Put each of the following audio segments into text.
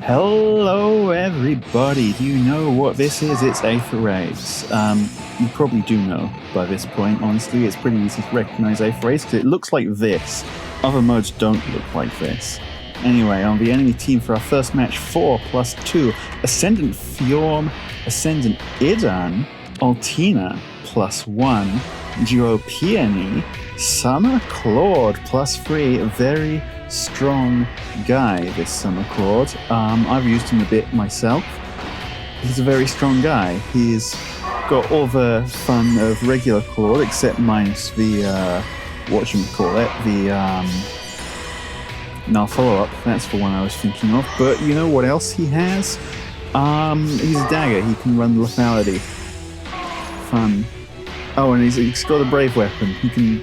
Hello everybody, do you know what this is? It's Aether Rays. You probably do know by this point, honestly. It's pretty easy to recognize Aether Rays because it looks like this. Other modes don't look like this. Anyway, on the enemy team for our first match, 4+2, Ascendant Fjorm, Ascendant Edel, Altina, +1, Duo Peony, Summer Claude, +3, very strong guy, this Summer Claude. I've used him a bit myself. He's a very strong guy. He's got all the fun of regular Claude, except minus the, no, follow-up. That's the one I was thinking of. But you know what else he has? He's a dagger. He can run lethality. Fun. Oh, and he's got a brave weapon. He can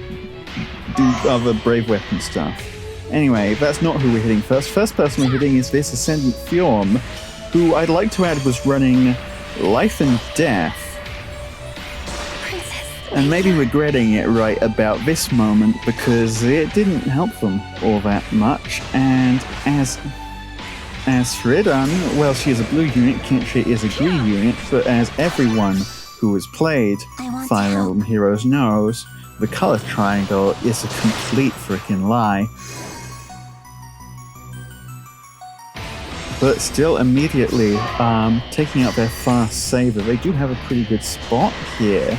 do other brave weapon stuff. Anyway, that's not who we're hitting first. First person we're hitting is this Ascendant Fjorm, who I'd like to add was running Life and Death. And maybe regretting it right about this moment because it didn't help them all that much. And as for Edel, well, she is a blue unit, Kenshi is a green unit, but as everyone who has played Fire Emblem Heroes knows, the color triangle is a complete freaking lie. But still immediately taking out their fast saver. They do have a pretty good spot here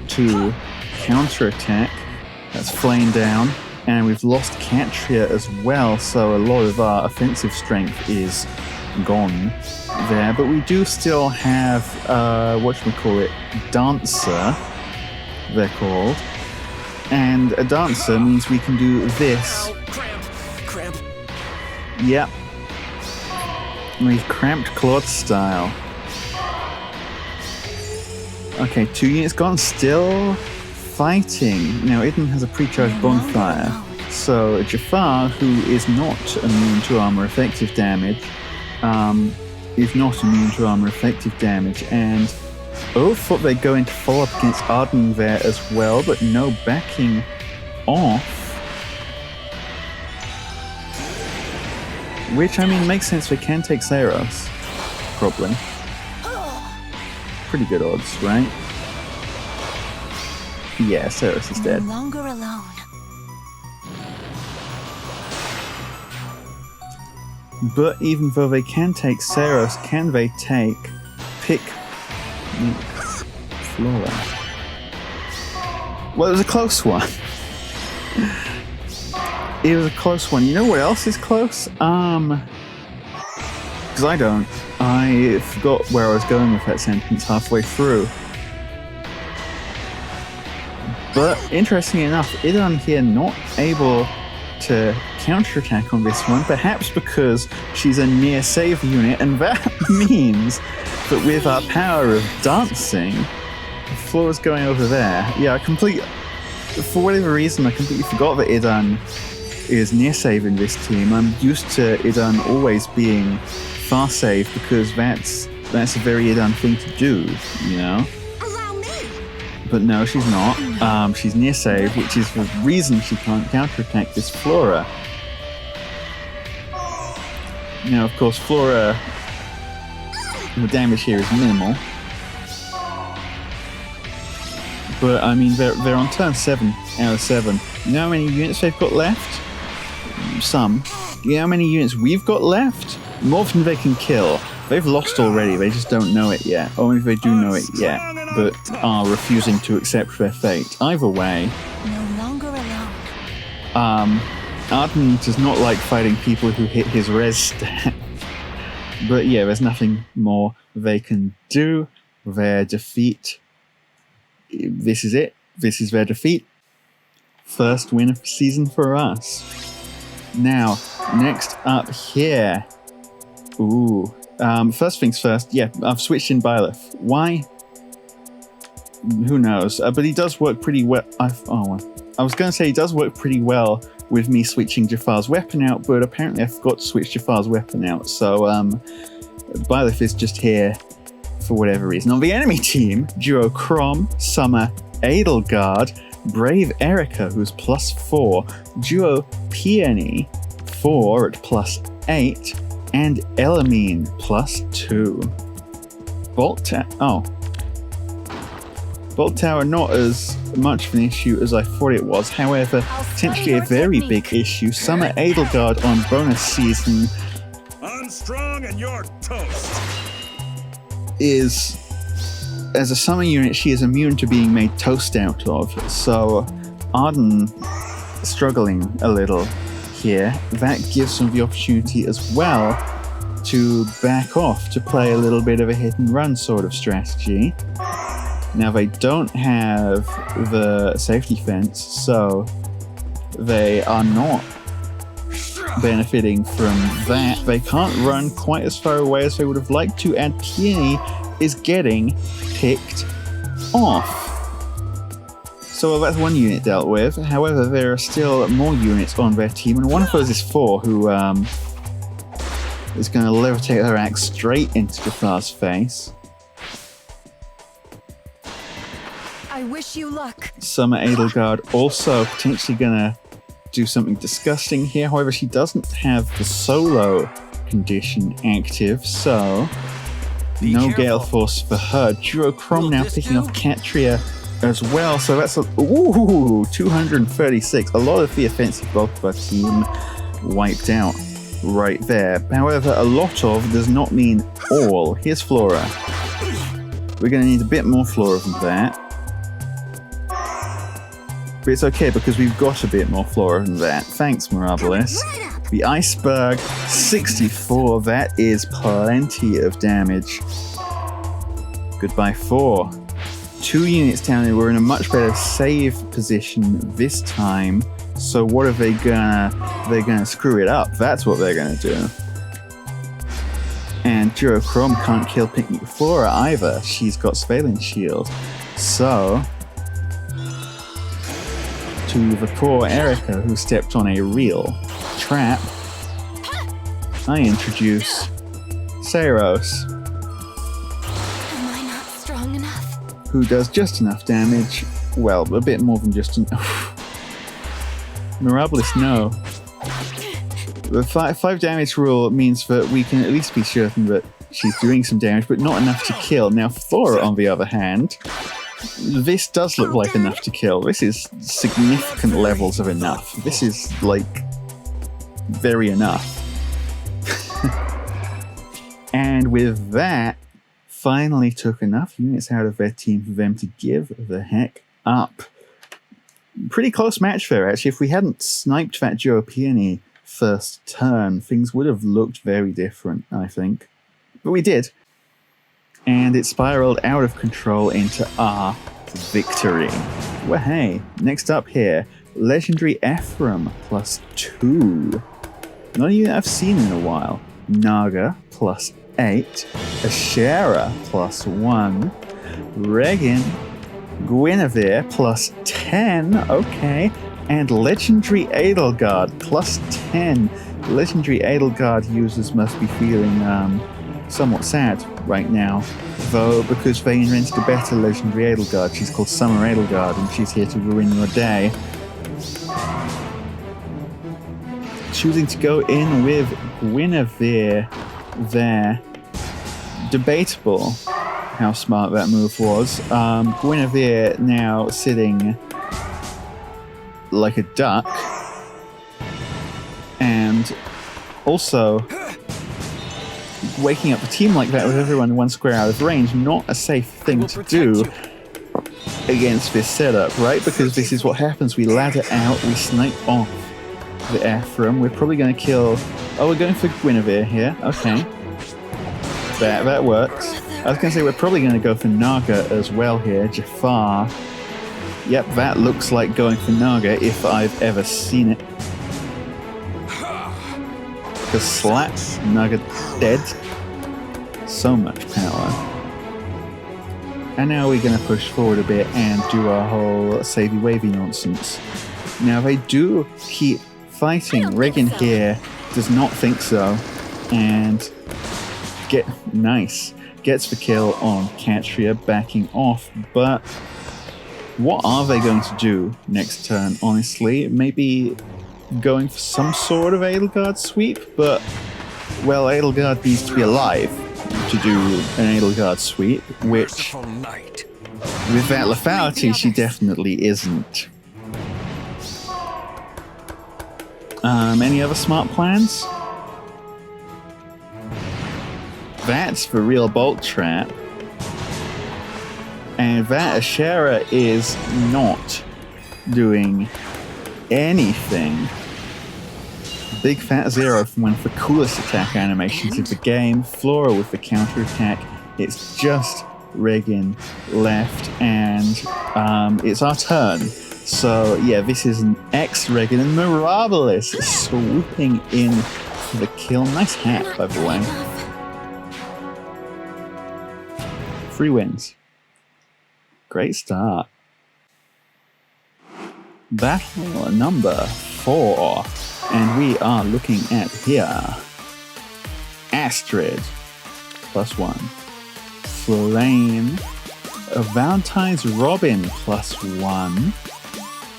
to counterattack. That's Flame down. And we've lost Catria as well, so a lot of our offensive strength is gone there. But we do still have, Dancer, they're called. And a Dancer means we can do this. Cramp. Yep. We've cramped Claude style. Okay, 2 units gone, still fighting. Now, Edel has a pre-charged bonfire, so Jafar, who is not immune to armor effective damage, and thought they'd go into follow-up against Arden there as well, but no backing off. Which, I mean, makes sense. They can take Saros. Probably. Pretty good odds, right? Yeah, Saros is dead. No longer alone. But even though they can take Saros, can they take Flora? Well, it was a close one. It was a close one. You know what else is close? Because I don't. I forgot where I was going with that sentence halfway through. But interestingly enough, Edel here not able to counterattack on this one, perhaps because she's a near save unit, and that means that with our power of dancing, Flora's going over there. Yeah, for whatever reason, I completely forgot that Edel is near save in this team. I'm used to Edel always being fast save because that's a very Edel thing to do, you know? Allow me. But no, she's not. She's near save, which is the reason she can't counterattack this Flora. Now, of course, Flora, the damage here is minimal. But, I mean, they're on turn 7 out of 7. You know how many units they've got left? Some. You know how many units we've got left? More than they can kill. They've lost already, they just don't know it yet. Or maybe they do know it yet, but are refusing to accept their fate. Either way, No longer alone. Arden does not like fighting people who hit his res stat. But yeah, there's nothing more they can do. Their defeat. This is it. This is their defeat. First win of the season for us. Now, next up here. Ooh. First things first, yeah, I've switched in Byleth. Why? Who knows? But he does work pretty well. I was going to say he does work pretty well with me switching Jafar's weapon out, but apparently I forgot to switch Jafar's weapon out. So, Byleth is just here for whatever reason. On the enemy team, duo Crom, Summer, Edelgard, Brave Erica, who's +4, duo Peony, 4 at +8, And Elamine +2. Bolt Tower not as much of an issue as I thought it was, however, potentially a very big issue. Summer Edelgard on bonus season Unstrung and you're toast. is, as a summer unit, she is immune to being made toast out of, so Arden struggling a little here. That gives them the opportunity as well to back off, to play a little bit of a hit and run sort of strategy. Now they don't have the safety fence, so they are not benefiting from that. They can't run quite as far away as they would have liked to, and Peony is getting picked off. So that's one unit dealt with. However, there are still more units on their team, and one of those is 4, who is going to levitate her axe straight into Jafar's face. I wish you luck. Summer Edelgard also potentially gonna do something disgusting here. However, she doesn't have the solo condition active, so no Gale Force for her. Duochrome now picking off Catria as well, so that's 236. A lot of the offensive bulk of our team wiped out right there. However, a lot of does not mean all. Here's Flora. We're gonna need a bit more Flora than that. But it's okay because we've got a bit more Flora than that. Thanks, Mirabilis. The Iceberg, 64. That is plenty of damage. Goodbye, 4. 2 units down, and we're in a much better save position this time. So what are they gonna... They're gonna screw it up. That's what they're gonna do. And Duochrome can't kill Picnic Flora either. She's got Surveillance Shield. So... to the poor Erica who stepped on a real trap, I introduce Saros, Am I not strong enough? who does just enough damage. Well, a bit more than just enough. Mirabilis, no. The 5 damage rule means that we can at least be certain that she's doing some damage, but not enough to kill. Now, Flora, on the other hand, this does look like enough to kill. This is significant levels of enough. This is, like, very enough. And with that, finally took enough units out of their team for them to give the heck up. Pretty close match there, actually. If we hadn't sniped that Joe Peony first turn, things would have looked very different, I think. But we did. And it spiraled out of control into our victory. Well, hey, next up here, Legendary Ephraim +2. Not a unit I've seen in a while. Naga +8. Ashera +1. Regan. Guinevere +10. Okay. And Legendary Edelgard +10. Legendary Edelgard users must be feeling somewhat sad right now, though, because they invented a better Legendary Edelgard. She's called Summer Edelgard, and she's here to ruin your day. Choosing to go in with Guinevere there. Debatable how smart that move was. Guinevere now sitting like a duck, and also waking up a team like that with everyone 1 square out of range, not a safe thing to do against this setup, right? Because this is what happens. We ladder out, we snipe off the Ephraim. We're probably going to kill... Oh, we're going for Guinevere here. Okay. That works. I was going to say we're probably going to go for Naga as well here. Jafar. Yep, that looks like going for Naga if I've ever seen it. The slap, Naga dead. So much power. And now we're going to push forward a bit and do our whole savey wavy nonsense. Now they do keep fighting. Regan here does not think so. And gets the kill on Catria, backing off. But what are they going to do next turn, honestly? Maybe going for some sort of Edelgard sweep, but well, Edelgard needs to be alive to do an Edelgard sweep, which Merciful night. with that lethality, she definitely isn't. Any other smart plans? That's for real bolt trap. And that Ashera is not doing anything. Big fat zero from one of the coolest attack animations of the game. Flora with the counter attack. It's just Regan left, and it's our turn. So yeah, this is an Regan and Mirabilis swooping in for the kill. Nice hat, by the way. 3 wins. Great start. Battle number 4. And we are looking at here. Astrid, +1. Flame. Valentines Robin, +1.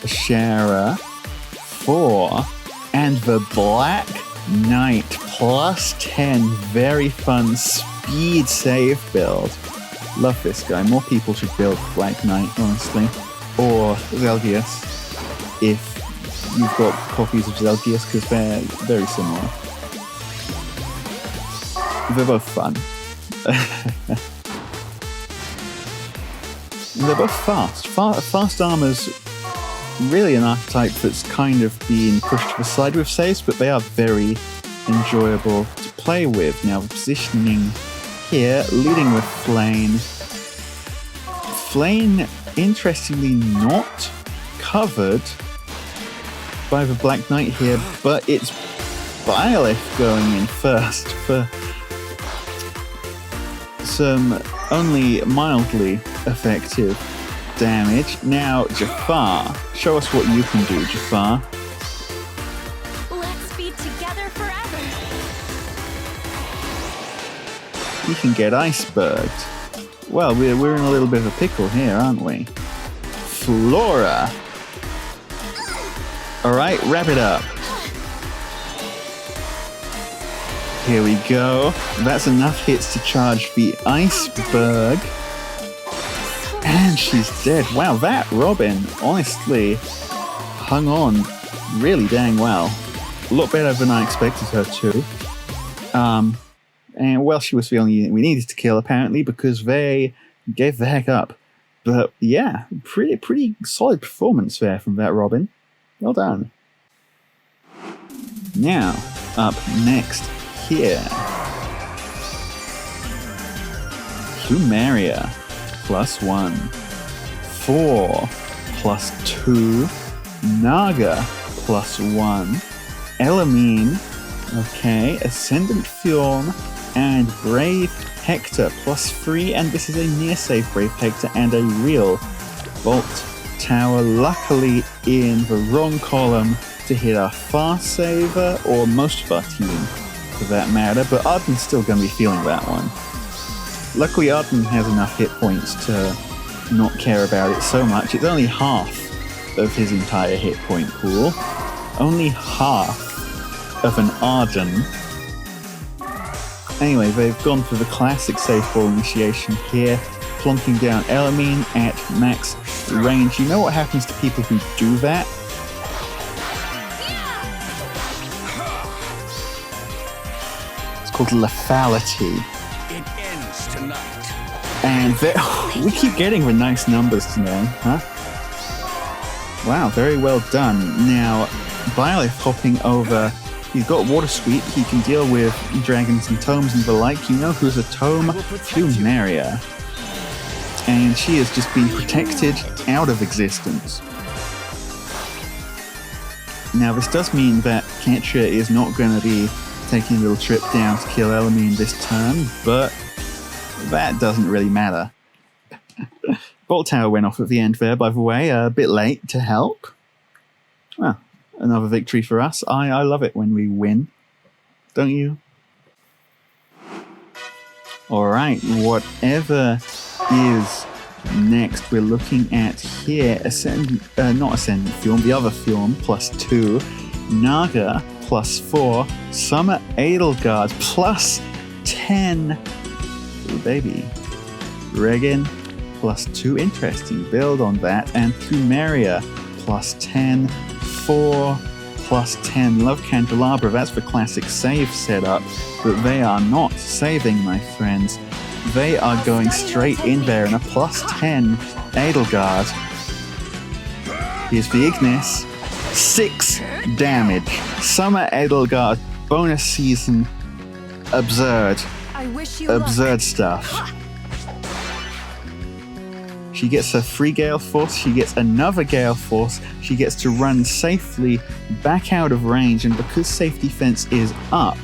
Ashera, 4. And the Black Knight, +10. Very fun speed save build. Love this guy. More people should build Black Knight, honestly. Or Zelgius, if you've got copies of Zelgius, because they're very similar. They're both fun. They're both fast. Fast armor's really an archetype that's kind of being pushed to the side with saves, but they are very enjoyable to play with. Now, the positioning here, leading with Flame. Flame, interestingly, not covered by the Black Knight here, but it's Byleth going in first for some only mildly effective damage. Now, Jafar, show us what you can do, Jafar. Let's be together forever. You can get iceberged. Well, we're in a little bit of a pickle here, aren't we? Flora. Alright, wrap it up. Here we go. That's enough hits to charge the iceberg. And she's dead. Wow, that Robin honestly hung on really dang well. A lot better than I expected her to. And well, she was the only unit we needed to kill, apparently, because they gave the heck up. But yeah, pretty solid performance there from that Robin. Well done. Now, up next here. Plumeria, +1. 4, +2. Naga, +1. Elamine, okay. Ascendant Fjorm, and Brave Hector, +3. And this is a near safe Brave Hector and a real Bolt Tower. Luckily in the wrong column to hit our fast saver, or most of our team for that matter, but Arden's still going to be feeling that one. Luckily Arden has enough hit points to not care about it so much. It's only half of his entire hit point pool. Only half of an Arden. Anyway, they've gone for the classic Saveball initiation here, plonking down Elamine at max range. You know what happens to people who do that? It's called lethality. It ends tonight. And we keep getting the nice numbers today, huh? Wow, very well done. Now, Byleth hopping over. He's got Water Sweep. He can deal with dragons and tomes and the like. You know who's a tome? Plumeria. And she has just been protected out of existence. Now, this does mean that Ketria is not going to be taking a little trip down to kill Elamine this turn, but that doesn't really matter. Bolt Tower went off at the end there, by the way, a bit late to help. Well, another victory for us. I love it when we win. Don't you? Alright, whatever is next, we're looking at here. Not Ascendant Fjorm, the other Fjorm, +2. Naga, +4. Summer Edelgard +10. Ooh, baby. Regan +2. Interesting. Build on that. And Plumeria +10. 4 +10. Love Candelabra. That's the classic save setup. But they are not saving, my friends. They are going straight in there in a +10 Edelgard. Here's the Ignis. 6 damage. Summer Edelgard. Bonus season. Absurd. Absurd stuff. She gets her free Gale Force, she gets another Gale Force, she gets to run safely back out of range, and because Safety Fence is up,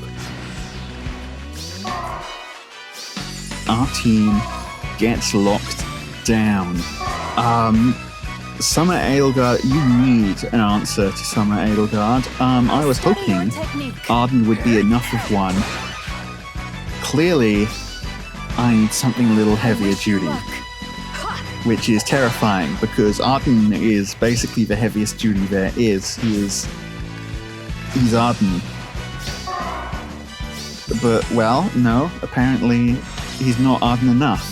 our team gets locked down. Summer Edelgard, you need an answer to Summer Edelgard. I was hoping Arden would be enough of one. Clearly, I need something a little heavier duty. Which is terrifying, because Arden is basically the heaviest duty there is. He's Arden. But, well, no, apparently he's not Arden enough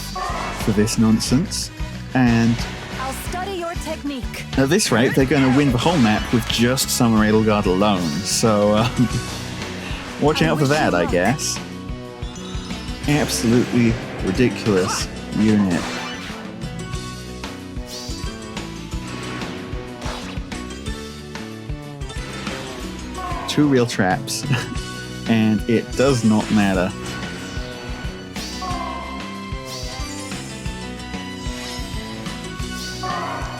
for this nonsense. And I'll study your technique. at this rate, they're going to win the whole map with just Summer Edelgard alone. So, watch out for that, I guess. Absolutely ridiculous unit. Two real traps, and it does not matter.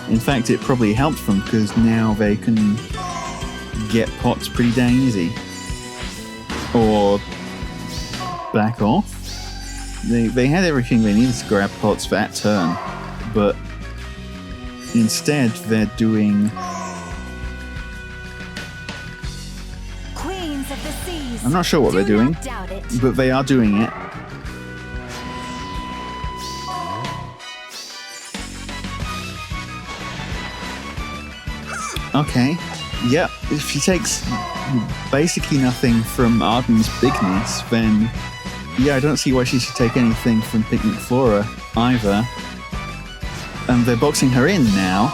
In fact, it probably helped them, because now they can get pots pretty dang easy. Or back off. They had everything they needed to grab pots that turn, but instead they're doing... I'm not sure what they're doing, but they are doing it. Okay, yep, if she takes basically nothing from Arden's bigness, then yeah, I don't see why she should take anything from Picnic Flora either. And they're boxing her in now.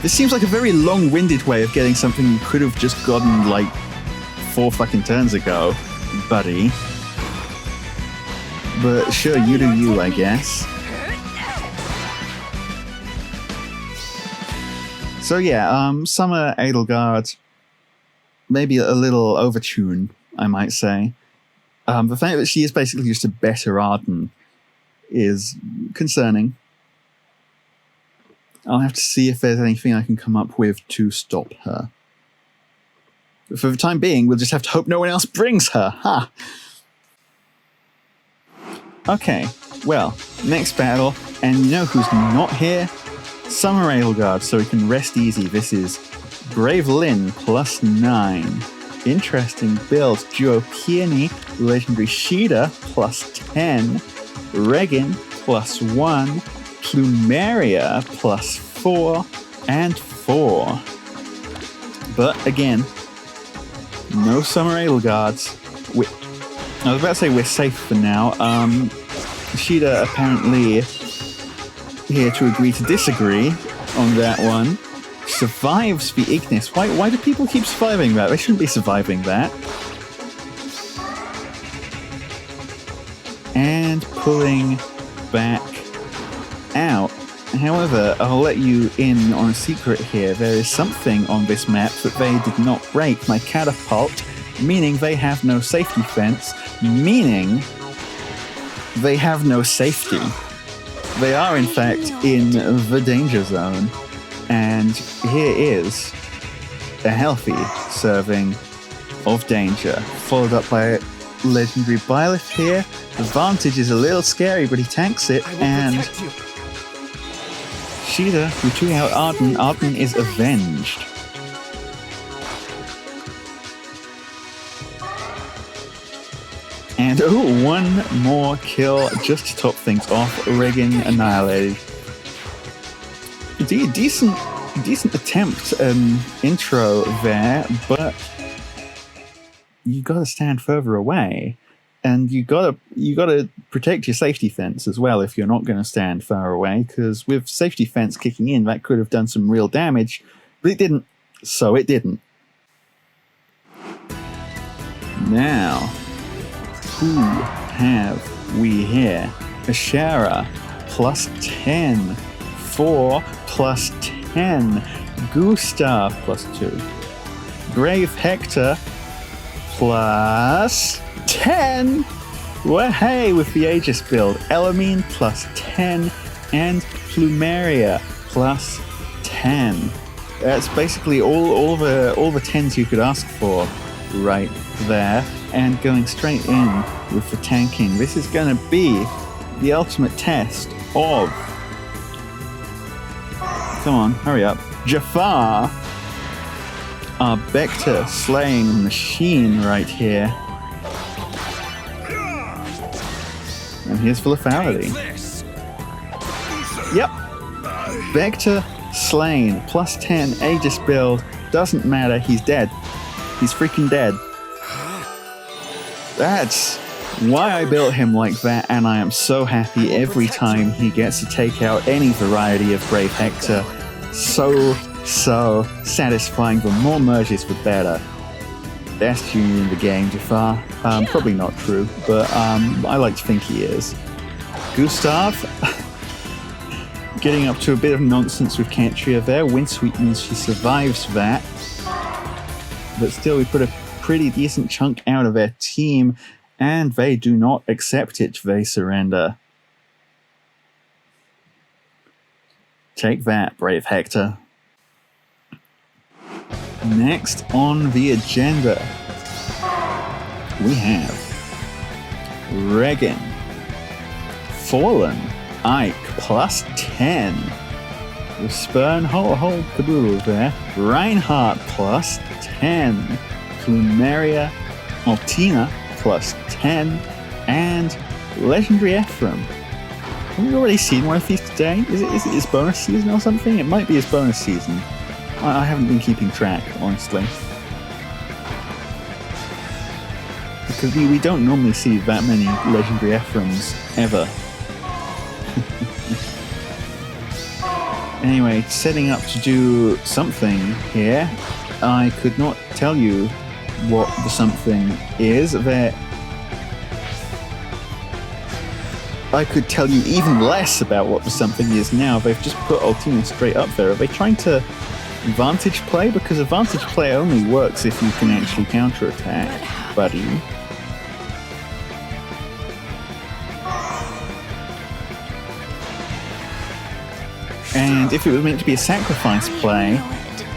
This seems like a very long-winded way of getting something you could have just gotten, like, 4 fucking turns ago, buddy. But sure, you do you, I guess. So yeah, Summer Edelgard, maybe a little overtune, I might say. The fact that she is basically just a better Arden is concerning. I'll have to see if there's anything I can come up with to stop her. But for the time being, we'll just have to hope no one else brings her, ha! Okay, well, next battle, and you know who's not here? Summer Edelgard, so we can rest easy. This is Brave Lyn +9. Interesting build. Duo Peony, Legendary Caeda +10. Regan +1. Plumeria +4 and 4. But again, no Summer Edelgards. I was about to say we're safe for now. Caeda apparently here to agree to disagree on that one. Survives the Ignis. Why do people keep surviving that? They shouldn't be surviving that. And pulling back out. However, I'll let you in on a secret here. There is something on this map that they did not break. My catapult, meaning they have no safety fence, meaning they have no safety. They are, in fact, in the danger zone. And here is a healthy serving of danger, followed up by a legendary Byleth here. The Vantage is a little scary, but he tanks it, and Caeda, who took out Arden. Arden is avenged. And one more kill just to top things off. Regan annihilated. Decent attempt intro there, but you got to stand further away. And you gotta protect your safety fence as well if you're not going to stand far away, because with safety fence kicking in, that could have done some real damage, but it didn't. So it didn't. Now, who have we here? Ashara, plus 10. 4, plus 10. Gustav, plus 2. Brave Hector, plus 10. Well, hey, with the Aegis build, Elamine plus 10 and Plumeria plus 10. That's basically all the 10s you could ask for right there. And going straight in with the tanking. This is going to be the ultimate test of... Come on, hurry up. Jafar, our Bector slaying machine right here. And here's for lethality. Yep. Bector slain. Plus 10 Aegis build. Doesn't matter. He's dead. He's freaking dead. That's why I built him like that, and I am so happy every time he gets to take out any variety of Brave Hector. So satisfying. The more merges, the better. Best union in the game, Jafar. Probably not true, but I like to think he is. Gustav, getting up to a bit of nonsense with Cantria there. Windsweep means she survives that. But still, we put a pretty decent chunk out of their team, and they do not accept it. They surrender. Take that, Brave Hector. Next on the agenda, we have Regan, Fallen Ike plus 10. With Spurn, whole caboodle there. Reinhardt plus 10. Plumeria, Altina plus 10. And Legendary Ephraim. Have we already seen one of these today? Is it his bonus season or something? It might be his bonus season. I haven't been keeping track, honestly. Because we don't normally see that many Legendary Ephraims ever. Anyway, setting up to do something here. I could not tell you what the something is. I could tell you even less about what the something is now. They've just put Altina straight up there. Are they trying to advantage play? Because advantage play only works if you can actually counterattack, buddy. And if it was meant to be a sacrifice play,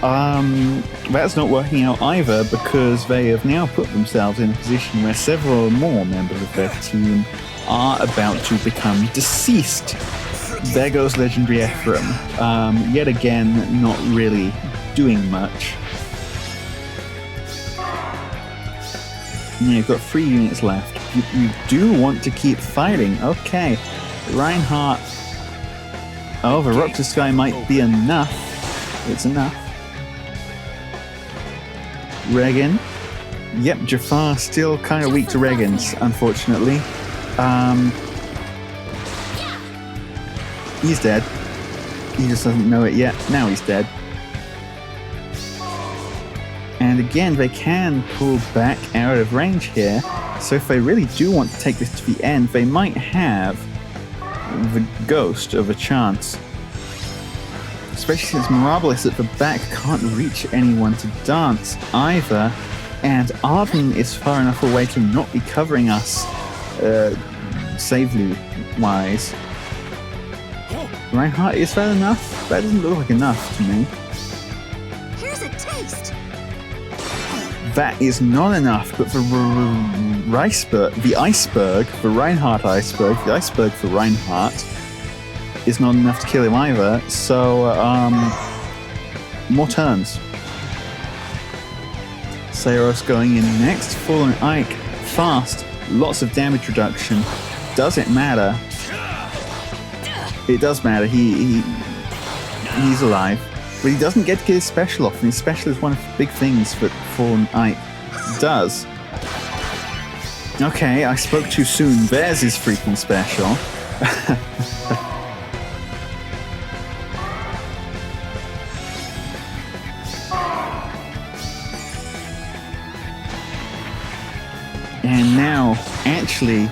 that's not working out either, because they have now put themselves in a position where several more members of their team are about to become deceased. There goes Legendary Ephraim. Yet again, not really doing much. Yeah, you've got 3 units left. You do want to keep fighting. Okay. Reinhardt. Oh, the Rock to Sky might be enough. It's enough. Regan. Yep, Jafar still kind of weak to Regans, unfortunately. He's dead. He just doesn't know it yet. Now he's dead. And again, they can pull back out of range here. So if they really do want to take this to the end, they might have the ghost of a chance. Especially since Mirabilis at the back can't reach anyone to dance either. And Arden is far enough away to not be covering us, save loot-wise. Reinhardt, is that enough? That doesn't look like enough to me. Here's a taste. That is not enough, but the iceberg, the Reinhardt iceberg, the iceberg for Reinhardt is not enough to kill him either, so, more turns. Saros going in next, Fallen Ike, fast, lots of damage reduction. Does it matter? It does matter, he's alive. But he doesn't get to get his special off, and his special is one of the big things that Fallen Ike does. Okay, I spoke too soon. Theirs is freaking special. And now, actually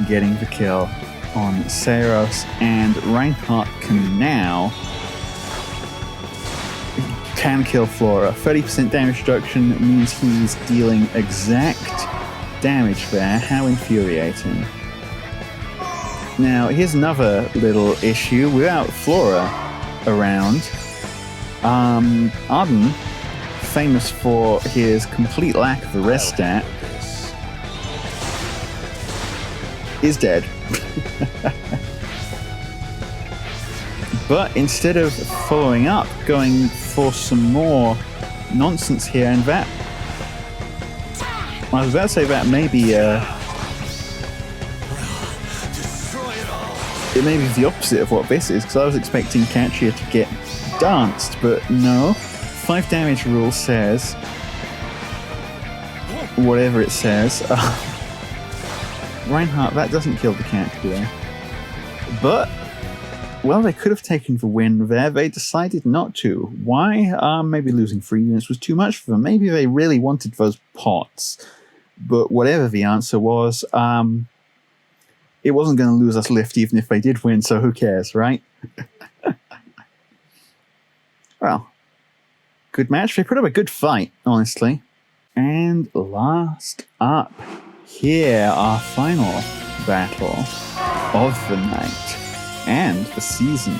getting the kill on Saros, and Reinhardt can kill Flora. 30% damage reduction means he's dealing exact damage there. How infuriating. Now, here's another little issue. Without Flora around, Arden, famous for his complete lack of a res stat, is dead. But instead of following up, going for some more nonsense here, and that, I was about to say that maybe it may be the opposite of what this is, because I was expecting Caeda to get danced, but no. 5 damage rule says whatever it says. Reinhardt, that doesn't kill the character. But, well, they could have taken the win there. They decided not to. Why? Maybe losing 3 units was too much for them. Maybe they really wanted those pots. But whatever the answer was, it wasn't going to lose us lift even if they did win, so who cares, right? Well, good match. They put up a good fight, honestly. And last up, here, our final battle of the night and the season.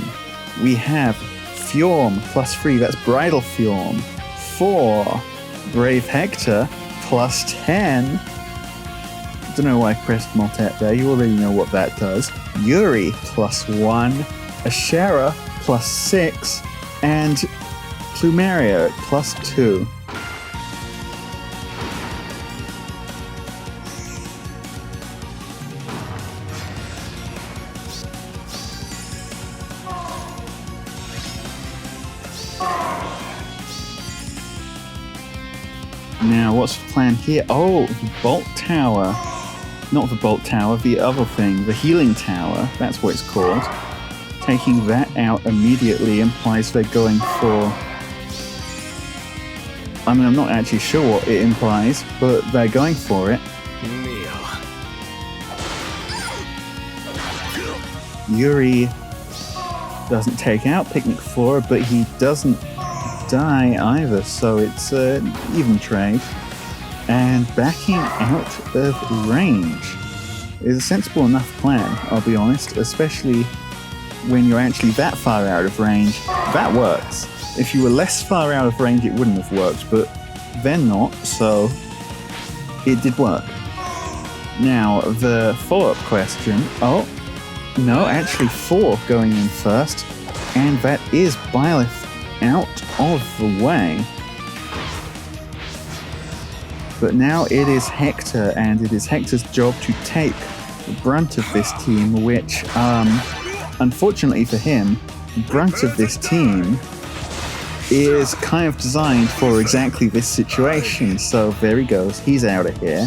We have Fjorm +3, that's Bridal Fjorm, for Brave Hector +10. Don't know why I pressed Multet there, you already know what that does. Yuri +1, Ashera +6, and Plumeria +2. Now, what's the plan here? Oh, the Bolt Tower. Not the Bolt Tower, the other thing. The Healing Tower. That's what it's called. Taking that out immediately implies they're going for... I mean, I'm not actually sure what it implies, but they're going for it. Yuri doesn't take out Picnic Flora, but he doesn't die either, so it's an even trade. And backing out of range is a sensible enough plan, I'll be honest, especially when you're actually that far out of range. That works. If you were less far out of range, it wouldn't have worked, but they're not, so it did work. Now, the follow-up question... Oh, no, actually 4 going in first, and that is Byleth out of the way. But now it is Hector, and it is Hector's job to take the brunt of this team, which, unfortunately for him, the brunt of this team is kind of designed for exactly this situation. So there he goes, he's out of here.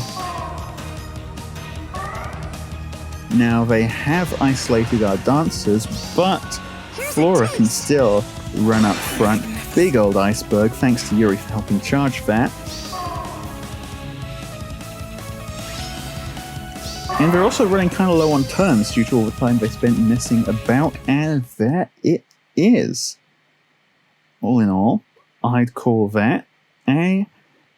Now they have isolated our dancers, but Flora can still run up front. Big old iceberg, thanks to Yuri for helping charge that. And they're also running kind of low on turns due to all the time they spent messing about, and there it is. All in all, I'd call that a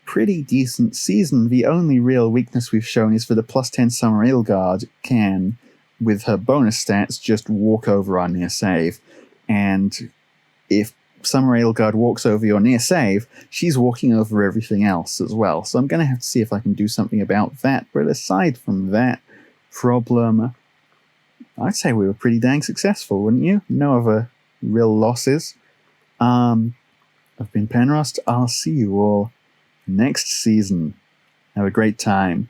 pretty decent season. The only real weakness we've shown is for the +10 Summer Edelgard can, with her bonus stats, just walk over our near save. And if Summer Edelgard walks over your near save, she's walking over everything else as well. So I'm going to have to see if I can do something about that. But aside from that problem, I'd say we were pretty dang successful, wouldn't you? No other real losses. I've been Penrost. I'll see you all next season. Have a great time.